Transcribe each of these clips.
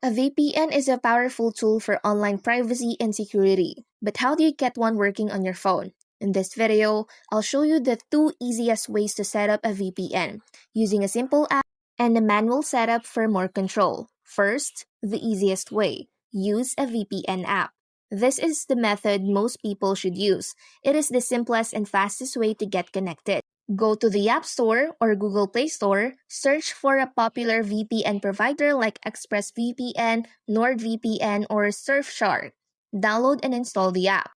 A VPN is a powerful tool for online privacy and security. But how do you get one working on your phone? In this video, I'll show you the two easiest ways to set up a VPN, using a simple app and a manual setup for more control. First, the easiest way. Use a VPN app. This is the method most people should use. It is the simplest and fastest way to get connected. Go to the App Store or Google Play Store, search for a popular VPN provider like ExpressVPN, NordVPN, or Surfshark. Download and install the app.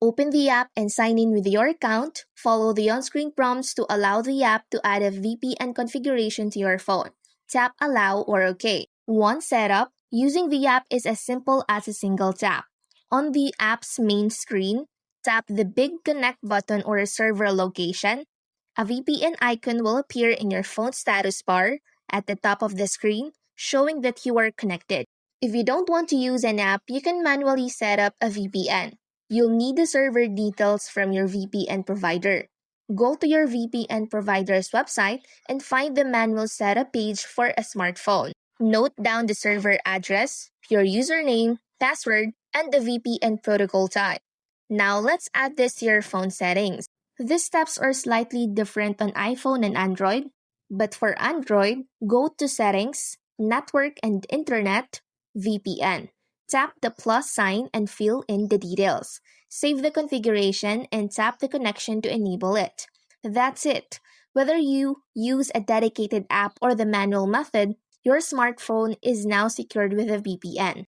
Open the app and sign in with your account. Follow the on-screen prompts to allow the app to add a VPN configuration to your phone. Tap Allow or OK. Once set up, using the app is as simple as a single tap. On the app's main screen, tap the big Connect button or server location. A VPN icon will appear in your phone status bar at the top of the screen, showing that you are connected. If you don't want to use an app, you can manually set up a VPN. You'll need the server details from your VPN provider. Go to your VPN provider's website and find the manual setup page for a smartphone. Note down the server address, your username, password, and the VPN protocol type. Now let's add this to your phone settings. These steps are slightly different on iPhone and Android, but for Android, go to Settings, Network and Internet, VPN. Tap the plus sign and fill in the details. Save the configuration and tap the connection to enable it. That's it. Whether you use a dedicated app or the manual method, your smartphone is now secured with a VPN.